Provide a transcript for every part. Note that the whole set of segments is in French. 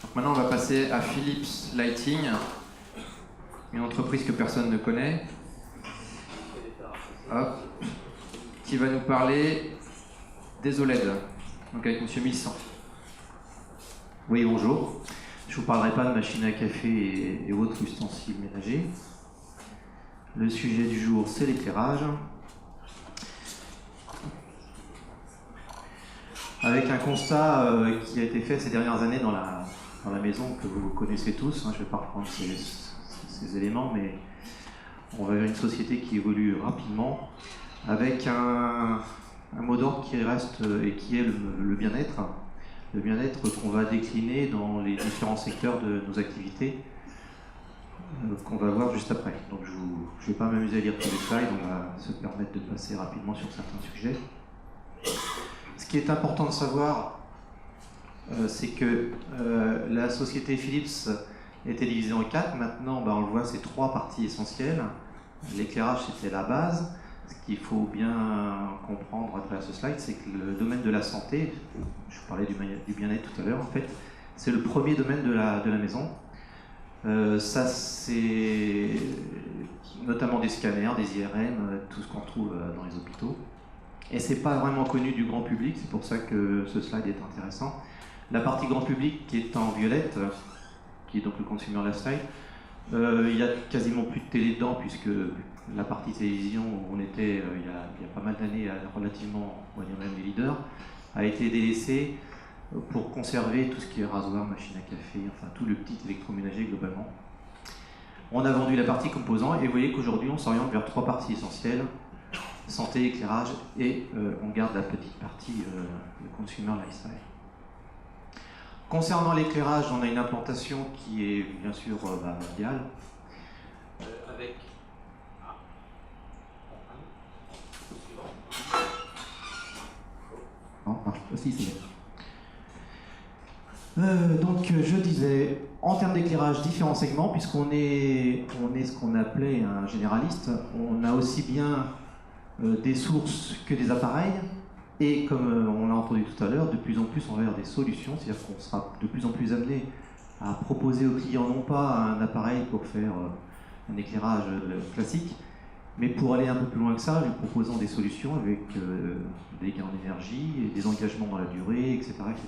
Donc maintenant, on va passer à Philips Lighting, une entreprise que personne ne connaît, hop, qui va nous parler des OLED, donc avec Monsieur 1100. Oui, bonjour. Je ne vous parlerai pas de machines à café et autres ustensiles ménagers. Le sujet du jour, c'est l'éclairage. Avec un constat qui a été fait ces dernières années dans la maison, que vous connaissez tous. Je ne vais pas reprendre ces éléments, mais on va vers une société qui évolue rapidement, avec un mot d'ordre qui reste et qui est le bien-être. Le bien-être qu'on va décliner dans les différents secteurs de nos activités, qu'on va voir juste après. Donc je ne vais pas m'amuser à lire tous les slides, on va se permettre de passer rapidement sur certains sujets. Ce qui est important de savoir, c'est que la société Philips était divisée en 4. Maintenant, on le voit, c'est 3 parties essentielles. L'éclairage, c'était la base. Ce qu'il faut bien comprendre à travers ce slide, c'est que le domaine de la santé, je parlais du bien-être tout à l'heure, en fait, c'est le premier domaine de la maison. Ça, c'est notamment des scanners, des IRM, tout ce qu'on trouve dans les hôpitaux. Et c'est pas vraiment connu du grand public, c'est pour ça que ce slide est intéressant. La partie grand public qui est en violette, qui est donc le consumer lifestyle, il y a quasiment plus de télé dedans, puisque la partie télévision où on était il y a pas mal d'années relativement, on va dire même les leaders, a été délaissée pour conserver tout ce qui est rasoir, machine à café, enfin tout le petit électroménager globalement. On a vendu la partie composants et vous voyez qu'aujourd'hui on s'oriente vers 3 parties essentielles: santé, éclairage et on garde la petite partie, le consumer lifestyle. Concernant l'éclairage, on a une implantation qui est bien sûr mondiale. Avec... Non, marche pas, si, c'est donc je disais, en termes d'éclairage, différents segments, puisqu'on est ce qu'on appelait un généraliste. On a aussi bien des sources que des appareils, et comme on l'a entendu tout à l'heure, de plus en plus on va vers des solutions, c'est-à-dire qu'on sera de plus en plus amené à proposer aux clients non pas un appareil pour faire un éclairage classique, mais pour aller un peu plus loin que ça, lui proposant des solutions avec des gains en énergie, et des engagements dans la durée, etc. etc.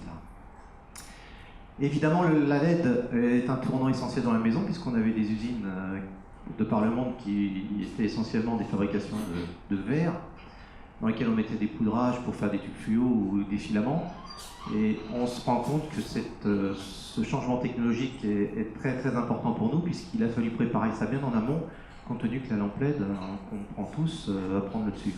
Évidemment, la LED est un tournant essentiel dans la maison, puisqu'on avait des usines de par le monde qui étaient essentiellement des fabrications de verre, dans lesquelles on mettait des poudrages pour faire des tubes fluo ou des filaments. Et on se rend compte que ce changement technologique est très très important pour nous, puisqu'il a fallu préparer ça bien en amont, compte tenu que la lampe LED, qu'on prend tous, va prendre le dessus.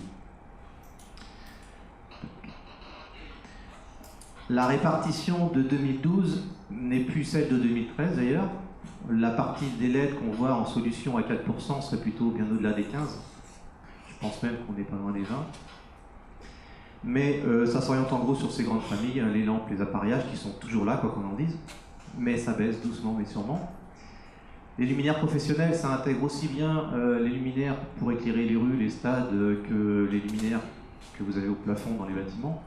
La répartition de 2012 n'est plus celle de 2013 d'ailleurs. La partie des LED qu'on voit en solution à 4% serait plutôt bien au-delà des 15%. Je pense même qu'on n'est pas loin des 20%. Mais ça s'oriente en gros sur ces grandes familles, les lampes, les appareillages qui sont toujours là, quoi qu'on en dise. Mais ça baisse doucement mais sûrement. Les luminaires professionnels, ça intègre aussi bien les luminaires pour éclairer les rues, les stades, que les luminaires que vous avez au plafond dans les bâtiments.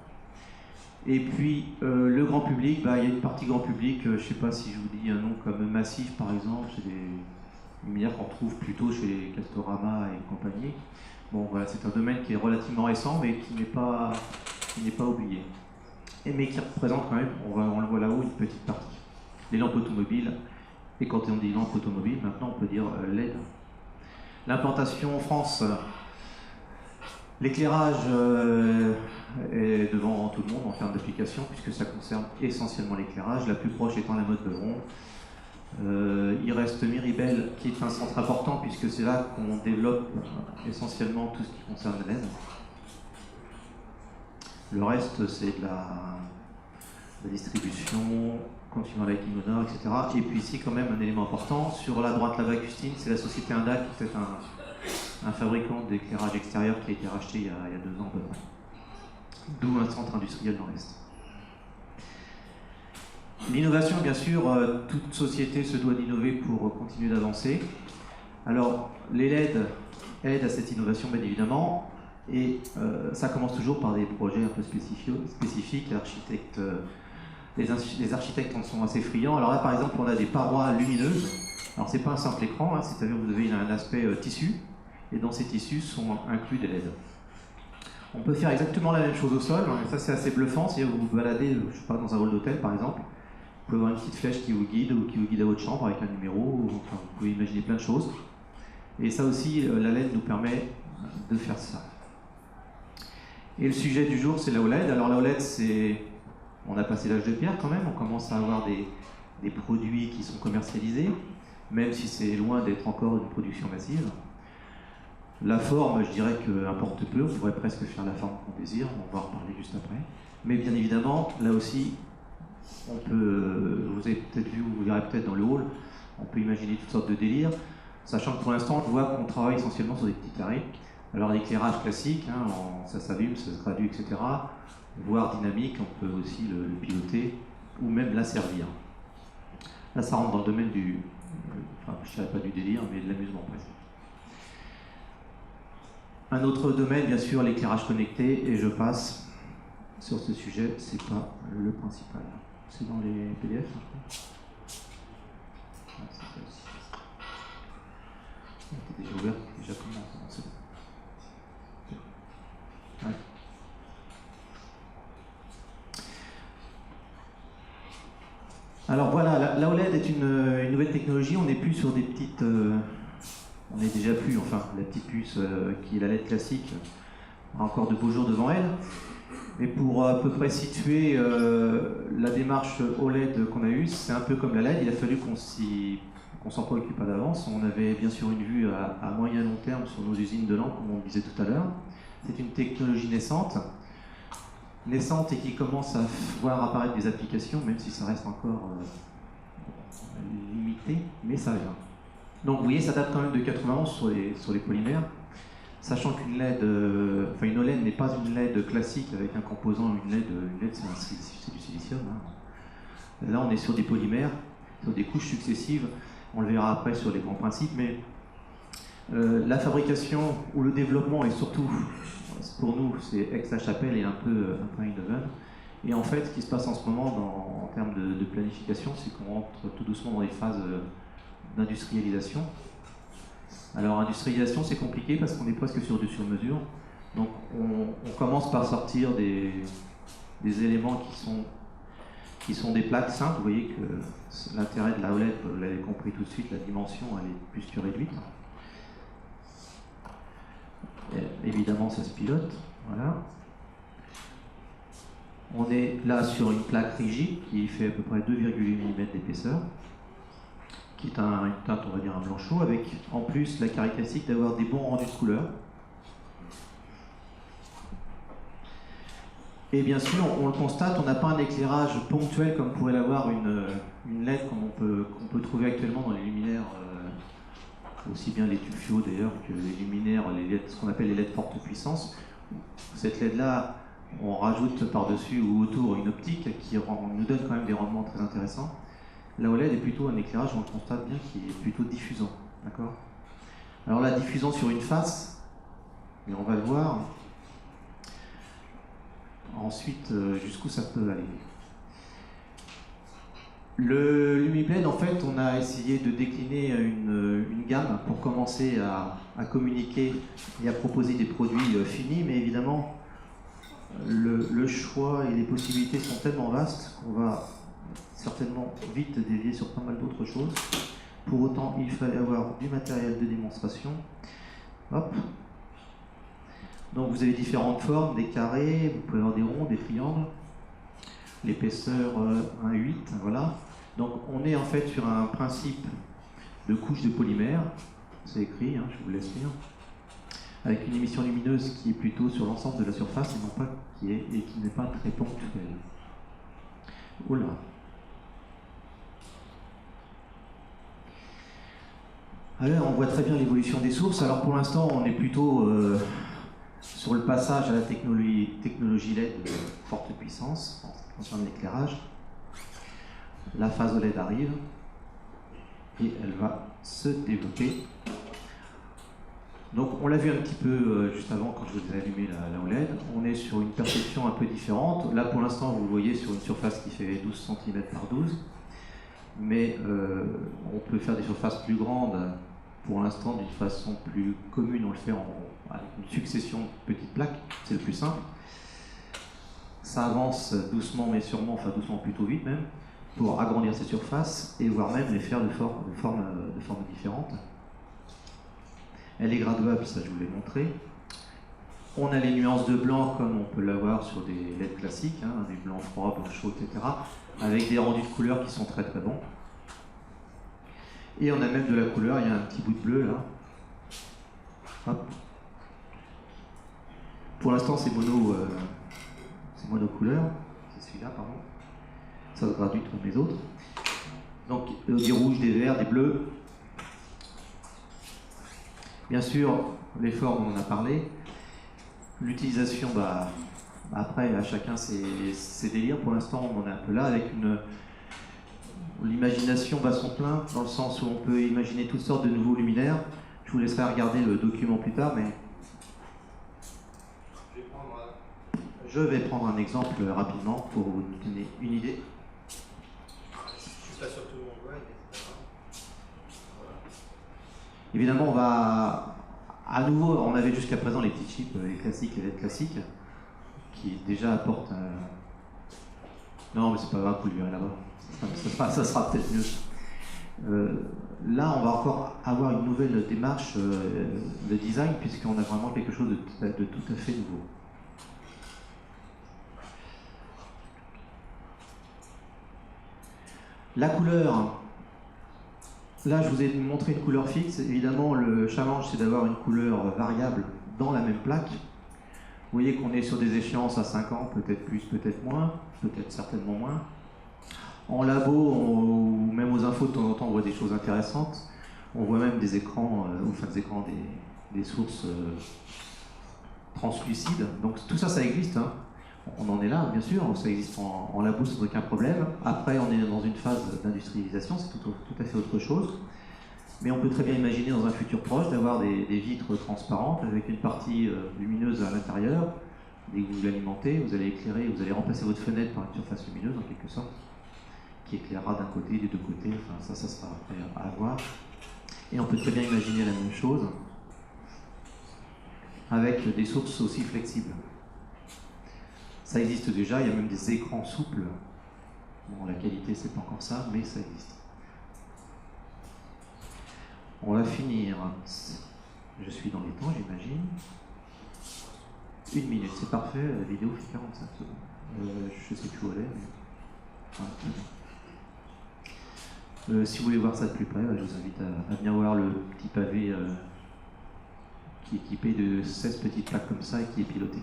Et puis le grand public, il y a une partie grand public, je ne sais pas si je vous dis un nom comme Massif par exemple, c'est des luminaires qu'on trouve plutôt chez Castorama et compagnie. Bon voilà, c'est un domaine qui est relativement récent mais qui n'est pas oublié. Mais qui représente quand même, on le voit là-haut, une petite partie. Les lampes automobiles, et quand on dit lampes automobiles, maintenant on peut dire LED. L'implantation en France, l'éclairage est devant tout le monde en termes d'application, puisque ça concerne essentiellement l'éclairage, la plus proche étant la mode Beuvron. Il reste Miribel, qui est un centre important, puisque c'est là qu'on développe essentiellement tout ce qui concerne la LED. Le reste, c'est de la distribution, consumer lighting au nord, etc. Et puis ici, quand même, un élément important, sur la droite, là-bas, Custine, c'est la société Indac, qui est un fabricant d'éclairage extérieur qui a été racheté il y a 2 ans à peu près. D'où un centre industriel dans l'Est. L'innovation, bien sûr, toute société se doit d'innover pour continuer d'avancer. Alors, les LED aident à cette innovation, bien évidemment, et ça commence toujours par des projets un peu spécifiques. L'architecte les architectes en sont assez friands. Alors là, par exemple, on a des parois lumineuses. Alors c'est pas un simple écran, hein, c'est-à-dire que vous avez un aspect tissu, et dans ces tissus sont inclus des LED. On peut faire exactement la même chose au sol, hein, et ça c'est assez bluffant. Si vous vous baladez, je sais pas, dans un hall d'hôtel par exemple, vous pouvez avoir une petite flèche qui vous guide ou qui vous guide à votre chambre avec un numéro, ou, enfin, vous pouvez imaginer plein de choses. Et ça aussi, la LED nous permet de faire ça. Et le sujet du jour, c'est la OLED. Alors la OLED, on a passé l'âge de pierre quand même, on commence à avoir des produits qui sont commercialisés, même si c'est loin d'être encore une production massive. La forme, je dirais qu'importe peu, on pourrait presque faire la forme qu'on désire, on va en reparler juste après. Mais bien évidemment, là aussi, on peut, vous avez peut-être vu, vous verrez peut-être dans le hall, on peut imaginer toutes sortes de délires, sachant que pour l'instant, je vois qu'on travaille essentiellement sur des petits carrés. Alors l'éclairage classique, hein, ça s'allume, ça se gradue, etc. Voire dynamique, on peut aussi le piloter, ou même l'asservir. Là, ça rentre dans le domaine du, enfin, je ne dirais pas du délire, mais de l'amusement presque. Un autre domaine, bien sûr, l'éclairage connecté, et je passe sur ce sujet, c'est pas le principal. C'est dans les PDF, hein, je crois. Ah, c'est ça aussi. C'était déjà ouvert, déjà commencé. Ouais. Alors voilà, la OLED est une nouvelle technologie, on n'est plus sur des petites... on n'est déjà plus, enfin, la petite puce qui est la LED classique a encore de beaux jours devant elle. Mais pour à peu près situer la démarche OLED qu'on a eue, c'est un peu comme la LED, il a fallu qu'on s'en préoccupe à l'avance. On avait bien sûr une vue à moyen long terme sur nos usines de lampes, comme on disait tout à l'heure. C'est une technologie naissante et qui commence à voir apparaître des applications, même si ça reste encore limité, mais ça vient. Donc vous voyez, ça date quand même de 91 sur les polymères, sachant qu'une LED, enfin une OLED n'est pas une LED classique avec un composant, une LED c'est du silicium. Hein. Là on est sur des polymères, sur des couches successives, on le verra après sur les grands principes, mais la fabrication ou le développement et surtout, pour nous, c'est Aix-la-Chapelle et un peu Eindhoven. Et en fait, ce qui se passe en ce moment en termes de planification, c'est qu'on rentre tout doucement dans les phases d'industrialisation. Alors, industrialisation, c'est compliqué parce qu'on est presque sur du sur-mesure. Donc, on commence par sortir des éléments qui sont des plaques simples. Vous voyez que l'intérêt de la OLED, vous l'avez compris tout de suite, la dimension, elle est plus que réduite. Et évidemment, ça se pilote. Voilà. On est là sur une plaque rigide qui fait à peu près 2,8 mm d'épaisseur, qui est une teinte, on va dire, un blanc chaud, avec en plus la caractéristique d'avoir des bons rendus de couleurs. Et bien sûr, on le constate, on n'a pas un éclairage ponctuel comme pourrait l'avoir une LED comme qu'on peut trouver actuellement dans les luminaires, aussi bien les tubes fluo d'ailleurs que les luminaires, les LED, ce qu'on appelle les LED forte puissance. Cette LED-là, on rajoute par-dessus ou autour une optique qui nous donne quand même des rendements très intéressants. La OLED est plutôt un éclairage, on le constate bien, qui est plutôt diffusant. D'accord ? Alors la diffusion sur une face, et on va le voir. Ensuite, jusqu'où ça peut aller. Le LumiBlade, en fait, on a essayé de décliner une gamme pour commencer à communiquer et à proposer des produits finis, mais évidemment, le choix et les possibilités sont tellement vastes qu'on va certainement vite dévier sur pas mal d'autres choses. Pour autant, il fallait avoir du matériel de démonstration. Hop. Donc vous avez différentes formes, des carrés, vous pouvez avoir des ronds, des triangles, l'épaisseur 1,8, voilà. Donc on est en fait sur un principe de couche de polymère, c'est écrit, hein, je vous laisse lire, avec une émission lumineuse qui est plutôt sur l'ensemble de la surface et non pas qui n'est pas très ponctuelle. Oula. Alors on voit très bien l'évolution des sources. Alors pour l'instant on est plutôt sur le passage à la technologie LED de forte puissance en ce qui concerne l'éclairage. La phase OLED arrive et elle va se développer. Donc on l'a vu un petit peu juste avant quand je vous ai allumé la OLED, on est sur une perception un peu différente. Là pour l'instant vous le voyez sur une surface qui fait 12 cm par 12, mais on peut faire des surfaces plus grandes pour l'instant d'une façon plus commune, on le fait avec une succession de petites plaques, c'est le plus simple. Ça avance doucement mais sûrement, enfin doucement plutôt vite même, pour agrandir ces surfaces et voire même les faire de formes différentes. Elle est graduable, ça je vous l'ai montré. On a les nuances de blanc comme on peut l'avoir sur des LED classiques, hein, des blancs froids, blancs chauds, etc. Avec des rendus de couleurs qui sont très très bons. Et on a même de la couleur, il y a un petit bout de bleu là. Hop. Pour l'instant c'est monocouleur, c'est celui-là pardon. Ça se gradue comme les autres. Donc des rouges, des verts, des bleus. Bien sûr, les formes, on en a parlé. L'utilisation, après, à chacun ses délires. Pour l'instant, on en est un peu là, avec l'imagination bat son plein, dans le sens où on peut imaginer toutes sortes de nouveaux luminaires. Je vous laisserai regarder le document plus tard, mais je vais prendre un exemple rapidement pour vous donner une idée. Je suis pas sûr que tout le monde voit, mais c'est pas grave. Voilà. Évidemment, on va à nouveau, on avait jusqu'à présent les petits chips, les classiques, les LED classiques, qui déjà apportent. Non, mais c'est pas grave, vous le verrez là-bas. Ça sera peut-être mieux. Là, on va encore avoir une nouvelle démarche de design, puisqu'on a vraiment quelque chose de tout à fait nouveau. La couleur. Là, je vous ai montré une couleur fixe. Évidemment, le challenge, c'est d'avoir une couleur variable dans la même plaque. Vous voyez qu'on est sur des échéances à 5 ans, peut-être plus, peut-être moins, peut-être certainement moins. En labo, ou même aux infos, de temps en temps, on voit des choses intéressantes. On voit même des écrans, des sources translucides. Donc tout ça, ça existe. Hein. On en est là, bien sûr, ça existe en labo sans aucun problème. Après, on est dans une phase d'industrialisation, c'est tout à fait autre chose. Mais on peut très bien imaginer dans un futur proche d'avoir des vitres transparentes avec une partie lumineuse à l'intérieur. Dès que vous l'alimentez, vous allez éclairer, vous allez remplacer votre fenêtre par une surface lumineuse en quelque sorte, qui éclairera d'un côté, des deux côtés, enfin ça sera après à voir. Et on peut très bien imaginer la même chose avec des sources aussi flexibles. Ça existe déjà, il y a même des écrans souples. Bon, la qualité, c'est pas encore ça, mais ça existe. On va finir. Je suis dans les temps, j'imagine. 1 minute, c'est parfait, la vidéo fait 45 secondes. Je sais plus où elle est, mais... si vous voulez voir ça de plus près, je vous invite à venir voir le petit pavé qui est équipé de 16 petites plaques comme ça et qui est piloté.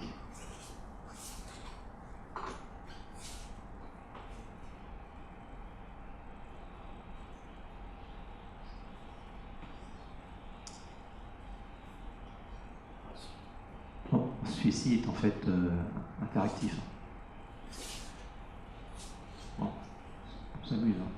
Celui-ci est en fait interactif. Bon, on s'amuse. Hein.